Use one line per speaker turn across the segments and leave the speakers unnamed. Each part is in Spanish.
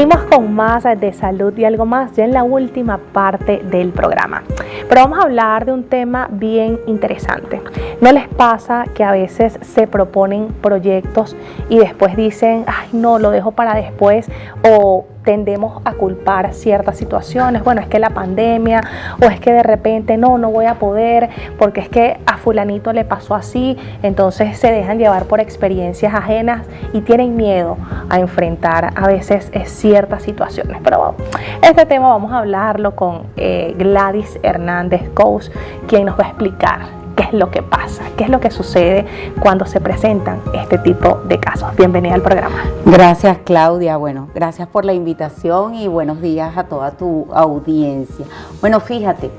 Seguimos con más de salud y algo más ya en la última parte del programa. Pero vamos a hablar de un tema bien interesante. ¿No les pasa que a veces se proponen proyectos y después dicen, ay no, lo dejo para después, o tendemos a culpar ciertas situaciones? Bueno, es que la pandemia, o es que de repente no voy a poder, porque es que a fulanito le pasó así. Entonces se dejan llevar por experiencias ajenas y tienen miedo a enfrentar a veces ciertas situaciones. Pero este tema vamos a hablarlo con Gladys Hernández Coach, quien nos va a explicar qué es lo que pasa, qué es lo que sucede cuando se presentan este tipo de casos. Bienvenida al programa.
Gracias, Claudia. Bueno, gracias por la invitación y buenos días a toda tu audiencia. Bueno, fíjate,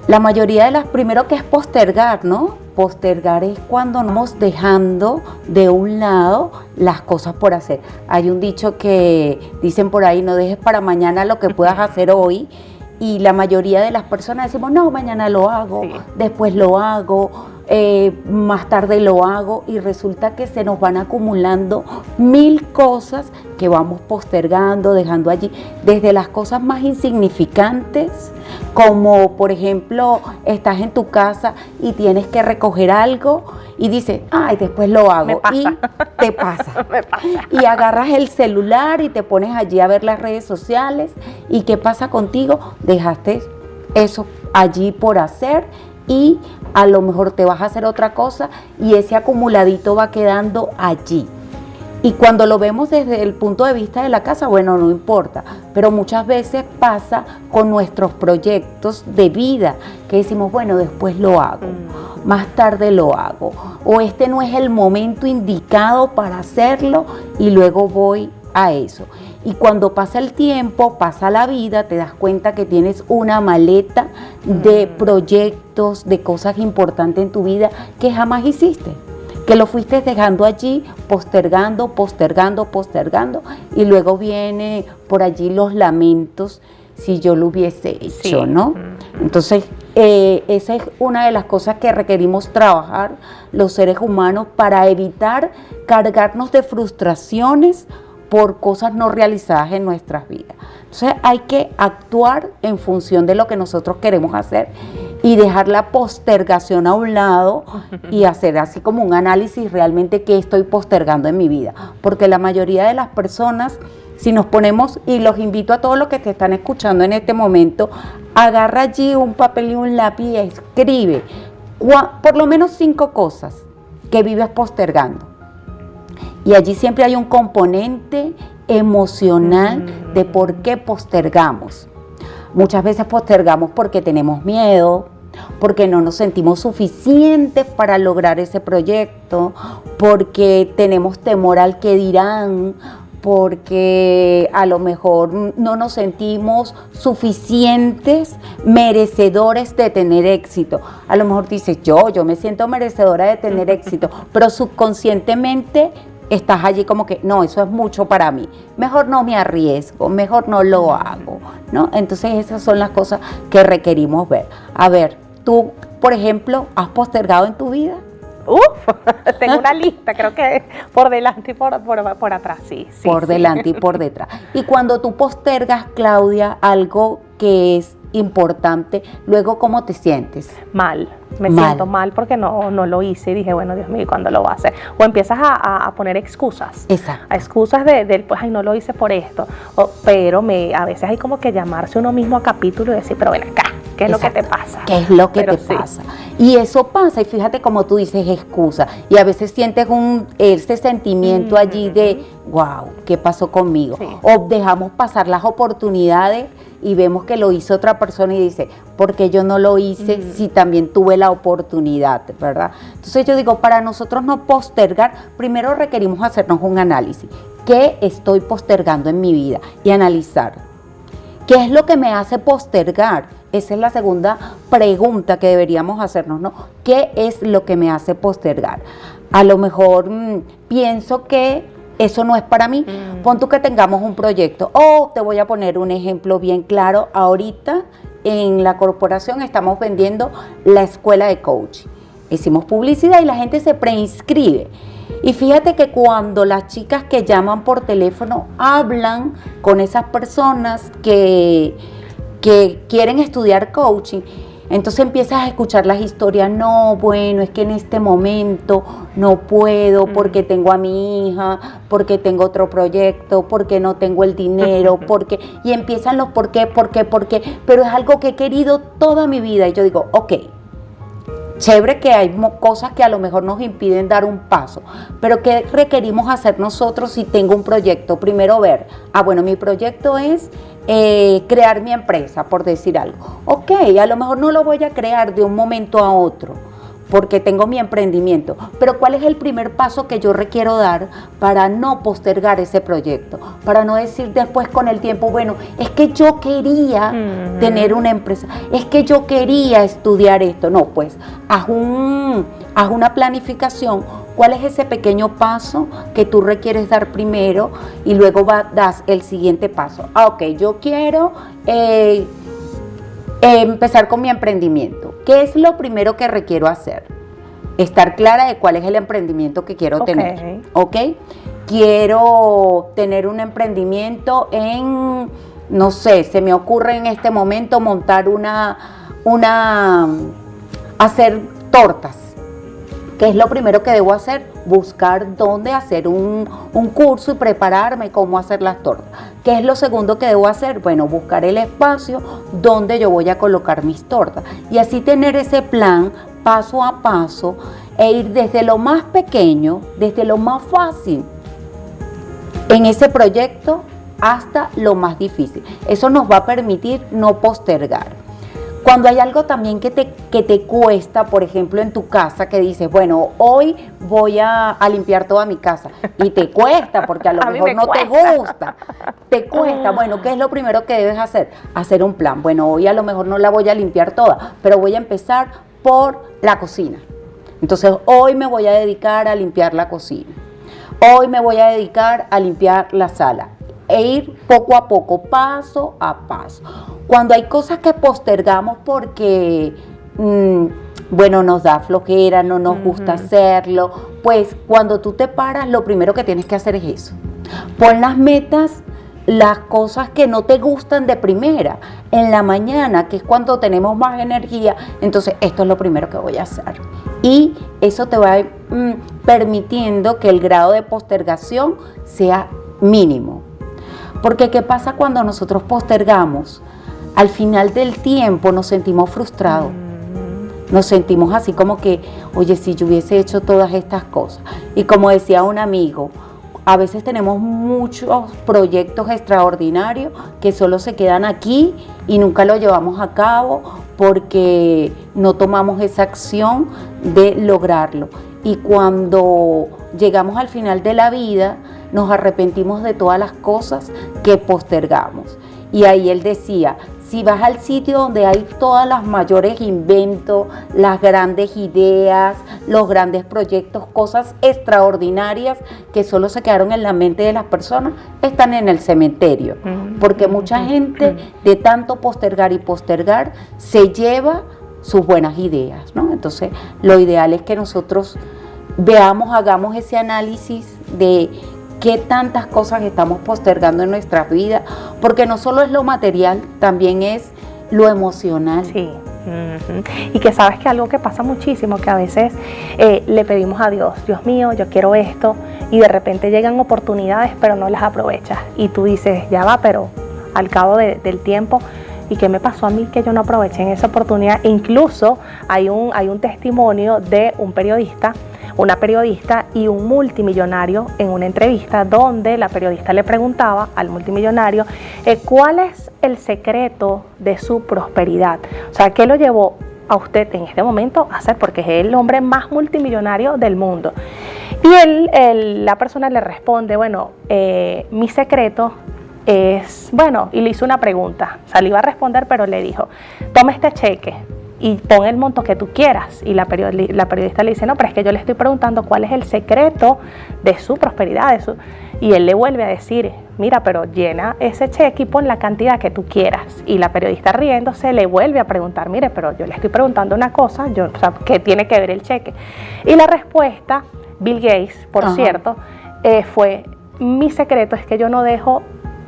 la mayoría de las, primero que es postergar, ¿no? Postergar es cuando vamos dejando de un lado las cosas por hacer. Hay un dicho que dicen por ahí, no dejes para mañana lo que puedas hacer hoy. Y la mayoría de las personas decimos, no, mañana lo hago, sí, después lo hago, más tarde lo hago, y resulta que se nos van acumulando mil cosas que vamos postergando, dejando allí, desde las cosas más insignificantes, como por ejemplo, estás en tu casa y tienes que recoger algo y dices, ay, después lo hago, y te pasa.
Me pasa.
Y agarras el celular y te pones allí a ver las redes sociales, y ¿qué pasa contigo? Dejaste eso allí por hacer y a lo mejor te vas a hacer otra cosa y ese acumuladito va quedando allí. Y cuando lo vemos desde el punto de vista de la casa, bueno, no importa, pero muchas veces pasa con nuestros proyectos de vida, que decimos, bueno, después lo hago, más tarde lo hago, o este no es el momento indicado para hacerlo y luego voy a eso. Y cuando pasa el tiempo, pasa la vida, te das cuenta que tienes una maleta de proyectos, de cosas importantes en tu vida que jamás hiciste, que lo fuiste dejando allí, postergando, y luego viene por allí los lamentos, si yo lo hubiese hecho, sí, ¿no? Entonces, esa es una de las cosas que requerimos trabajar los seres humanos para evitar cargarnos de frustraciones por cosas no realizadas en nuestras vidas. Entonces hay que actuar en función de lo que nosotros queremos hacer y dejar la postergación a un lado y hacer así como un análisis realmente qué estoy postergando en mi vida. Porque la mayoría de las personas, si nos ponemos, y los invito a todos los que te están escuchando en este momento, agarra allí un papel y un lápiz y escribe por lo menos 5 cosas que vives postergando. Y allí siempre hay un componente emocional de por qué postergamos. Muchas veces postergamos porque tenemos miedo, porque no nos sentimos suficientes para lograr ese proyecto, porque tenemos temor al que dirán, porque a lo mejor no nos sentimos suficientes, merecedores de tener éxito. A lo mejor dices, yo me siento merecedora de tener éxito, pero subconscientemente estás allí como que, no, eso es mucho para mí, mejor no me arriesgo, mejor no lo hago, ¿no? Entonces esas son las cosas que requerimos ver. A ver, tú, por ejemplo, ¿has postergado en tu vida?
Tengo una lista, creo que por delante y por atrás, sí.
Por delante y por detrás. Y cuando tú postergas, Claudia, algo que es importante, luego, ¿cómo te sientes?
Mal. Me siento mal porque no lo hice y dije, bueno, Dios mío, ¿cuándo lo va a hacer? O empiezas a poner excusas.
Exacto.
A excusas del pues, ay, no lo hice por esto. Pero a veces hay como que llamarse uno mismo a capítulo y decir, pero ven acá, ¿qué es
Exacto.
lo que te pasa?
¿Qué es lo que te pasa? Y eso pasa, y fíjate como tú dices, excusa. Y a veces sientes ese sentimiento allí de, wow, ¿qué pasó conmigo? Sí. O dejamos pasar las oportunidades y vemos que lo hizo otra persona y dice, ¿por qué yo no lo hice si también tuve la oportunidad, verdad? Entonces yo digo, para nosotros no postergar, primero requerimos hacernos un análisis. ¿Qué estoy postergando en mi vida? Y analizar. ¿Qué es lo que me hace postergar? Esa es la segunda pregunta que deberíamos hacernos, ¿no? ¿Qué es lo que me hace postergar? A lo mejor pienso que eso no es para mí. Pon tú que tengamos un proyecto. Te voy a poner un ejemplo bien claro. Ahorita en la corporación estamos vendiendo la escuela de coaching. Hicimos publicidad y la gente se preinscribe. Y fíjate que cuando las chicas que llaman por teléfono hablan con esas personas que quieren estudiar coaching, entonces empiezas a escuchar las historias. No, bueno, es que en este momento no puedo porque tengo a mi hija, porque tengo otro proyecto, porque no tengo el dinero, y empiezan los por qué, pero es algo que he querido toda mi vida. Y yo digo, ok, chévere que hay cosas que a lo mejor nos impiden dar un paso, pero ¿qué requerimos hacer nosotros si tengo un proyecto? Primero ver, bueno, mi proyecto es crear mi empresa, por decir algo. Ok, a lo mejor no lo voy a crear de un momento a otro, porque tengo mi emprendimiento, pero ¿cuál es el primer paso que yo requiero dar para no postergar ese proyecto? Para no decir después con el tiempo, bueno, es que yo quería tener una empresa, es que yo quería estudiar esto. No, pues haz una planificación. ¿Cuál es ese pequeño paso que tú requieres dar primero y luego das el siguiente paso? Ok, yo quiero empezar con mi emprendimiento. ¿Qué es lo primero que requiero hacer? Estar clara de cuál es el emprendimiento que quiero tener. ¿Ok? Quiero tener un emprendimiento en, no sé, se me ocurre en este momento montar hacer tortas. ¿Qué es lo primero que debo hacer? Buscar dónde hacer un curso y prepararme cómo hacer las tortas. ¿Qué es lo segundo que debo hacer? Bueno, buscar el espacio donde yo voy a colocar mis tortas. Y así tener ese plan paso a paso e ir desde lo más pequeño, desde lo más fácil en ese proyecto hasta lo más difícil. Eso nos va a permitir no postergar. Cuando hay algo también que te cuesta, por ejemplo, en tu casa, que dices, bueno, hoy voy a limpiar toda mi casa, y te cuesta, porque a lo mejor no te gusta, te cuesta. Bueno, ¿qué es lo primero que debes hacer? Hacer un plan. Bueno, hoy a lo mejor no la voy a limpiar toda, pero voy a empezar por la cocina. Entonces, hoy me voy a dedicar a limpiar la cocina. Hoy me voy a dedicar a limpiar la sala. E ir poco a poco, paso a paso. Cuando hay cosas que postergamos porque, bueno, nos da flojera, no nos gusta hacerlo, pues cuando tú te paras, lo primero que tienes que hacer es eso. Pon las metas, las cosas que no te gustan de primera, en la mañana, que es cuando tenemos más energía. Entonces, esto es lo primero que voy a hacer. Y eso te va permitiendo que el grado de postergación sea mínimo. Porque ¿qué pasa cuando nosotros postergamos? Al final del tiempo nos sentimos frustrados. Nos sentimos así como que, oye, si yo hubiese hecho todas estas cosas. Y como decía un amigo, a veces tenemos muchos proyectos extraordinarios que solo se quedan aquí y nunca los llevamos a cabo porque no tomamos esa acción de lograrlo. Y cuando llegamos al final de la vida, nos arrepentimos de todas las cosas que postergamos. Y ahí él decía, si vas al sitio donde hay todas las mayores inventos, las grandes ideas, los grandes proyectos, cosas extraordinarias que solo se quedaron en la mente de las personas, están en el cementerio. Porque mucha gente de tanto postergar y postergar se lleva sus buenas ideas, ¿no? Entonces, lo ideal es que nosotros hagamos ese análisis de qué tantas cosas estamos postergando en nuestras vidas, porque no solo es lo material, también es lo emocional.
Sí. Y que sabes que algo que pasa muchísimo, que a veces le pedimos a Dios, Dios mío, yo quiero esto, y de repente llegan oportunidades, pero no las aprovechas. Y tú dices, ya va, pero al cabo del tiempo, ¿y qué me pasó a mí que yo no aproveché en esa oportunidad? Incluso hay un testimonio de un periodista, una periodista y un multimillonario en una entrevista donde la periodista le preguntaba al multimillonario cuál es el secreto de su prosperidad. O sea, ¿qué lo llevó a usted en este momento a hacer? Porque es el hombre más multimillonario del mundo. Y la persona le responde, bueno, mi secreto es, bueno, y le hizo una pregunta. O sea, le iba a responder, pero le dijo, toma este cheque y pon el monto que tú quieras. Y la periodista le dice, no, pero es que yo le estoy preguntando cuál es el secreto de su prosperidad. Y él le vuelve a decir, mira, pero llena ese cheque y pon la cantidad que tú quieras. Y la periodista riéndose le vuelve a preguntar, mire, pero yo le estoy preguntando una cosa, o sea, ¿qué tiene que ver el cheque? Y la respuesta Bill Gates, por
Ajá.
cierto, fue: mi secreto es que yo no dejo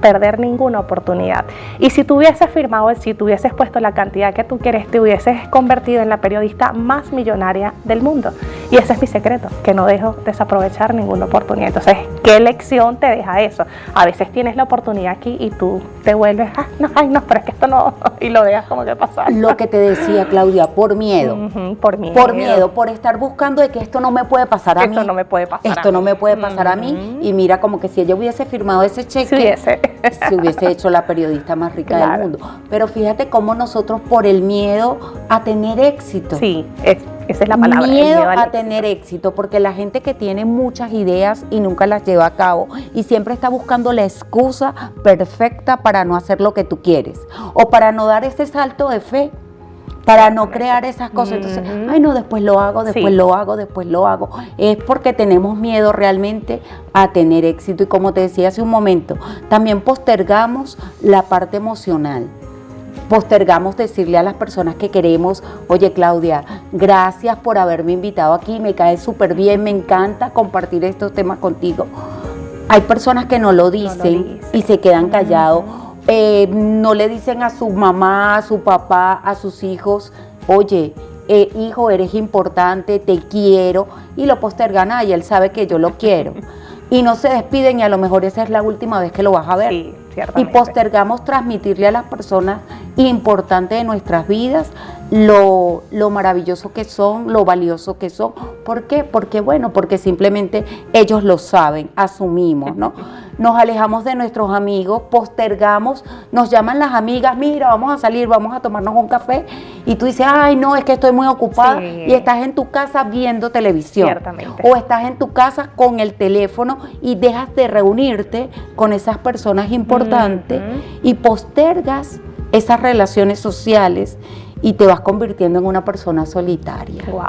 perder ninguna oportunidad. Y si tú hubieses firmado, si tú hubieses puesto la cantidad que tú quieres, te hubieses convertido en la periodista más millonaria del mundo. Y ese es mi secreto, que no dejo desaprovechar ninguna oportunidad. Entonces, ¿qué lección te deja eso? A veces tienes la oportunidad aquí y tú te vuelves, ay no, pero es que esto no, y lo dejas como que pasar.
Lo que te decía, Claudia, por miedo.
Por miedo.
Por miedo, por estar buscando de que esto no me puede pasar a mí.
Esto no me puede pasar
Esto
a
no
mí.
me puede pasar a mí. Y mira, como que si ella hubiese firmado ese cheque, se hubiese hecho la periodista más rica
Claro.
del mundo. Pero fíjate cómo nosotros, por el miedo a tener éxito.
Sí, esa es la palabra.
Miedo
al
a
éxito.
tener éxito, porque la gente que tiene muchas ideas y nunca las lleva a cabo y siempre está buscando la excusa perfecta para no hacer lo que tú quieres o para no dar ese salto de fe, para no crear esas cosas. Entonces, ay no, después lo hago, después lo hago, después lo hago. Es porque tenemos miedo realmente a tener éxito. Y como te decía hace un momento, también postergamos la parte emocional. Postergamos decirle a las personas que queremos: oye, Claudia, gracias por haberme invitado aquí, me cae súper bien, me encanta compartir estos temas contigo. Hay personas que no lo dicen y se quedan callados. No le dicen a su mamá, a su papá, a sus hijos: oye, hijo, eres importante, te quiero, y lo postergan. Ay, él sabe que yo lo quiero. Y no se despiden, y a lo mejor esa es la última vez que lo vas a ver.
Sí,
y
ciertamente.
postergamos transmitirle a las personas importantes de nuestras vidas lo maravilloso que son, lo valioso que son. ¿Por qué? Porque simplemente ellos lo saben, asumimos, ¿no? Nos alejamos de nuestros amigos, postergamos, nos llaman las amigas: mira, vamos a salir, vamos a tomarnos un café, y tú dices: ay no, es que estoy muy ocupada, y estás en tu casa viendo televisión.
Ciertamente.
O estás en tu casa con el teléfono y dejas de reunirte con esas personas importantes y postergas esas relaciones sociales y te vas convirtiendo en una persona solitaria.
Wow.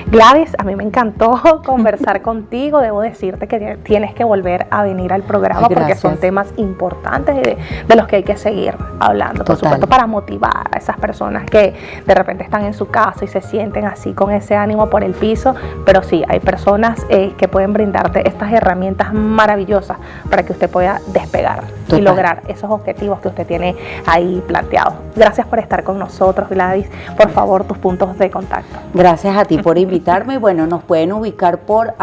Gladys, a mí me encantó conversar contigo. Debo decirte que tienes que volver a venir al programa porque son temas importantes y de los que hay que seguir hablando. Por supuesto, para motivar a esas personas que de repente están en su casa y se sienten así con ese ánimo por el piso. Pero sí, hay personas que pueden brindarte estas herramientas maravillosas para que usted pueda despegar y lograr esos objetivos que usted tiene ahí planteados. Gracias por estar con nosotros, Gladys. Por favor, tus puntos de contacto.
Gracias a ti por invitarme. Bueno, nos pueden ubicar por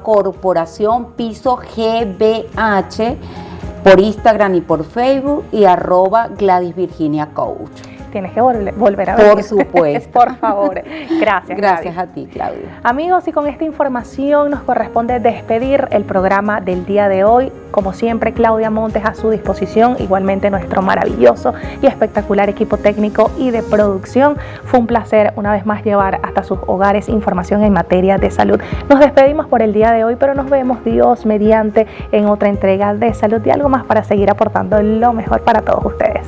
@corporación piso GBH por Instagram y por Facebook, y @Gladys Virginia Coach.
Tienes que volver a ver.
Por supuesto.
Por favor. Gracias.
Gracias a ti, Claudia.
Amigos, y con esta información nos corresponde despedir el programa del día de hoy. Como siempre, Claudia Montes a su disposición, igualmente nuestro maravilloso y espectacular equipo técnico y de producción. Fue un placer una vez más llevar hasta sus hogares información en materia de salud. Nos despedimos por el día de hoy, pero nos vemos, Dios mediante, en otra entrega de Salud y Algo Más para seguir aportando lo mejor para todos ustedes.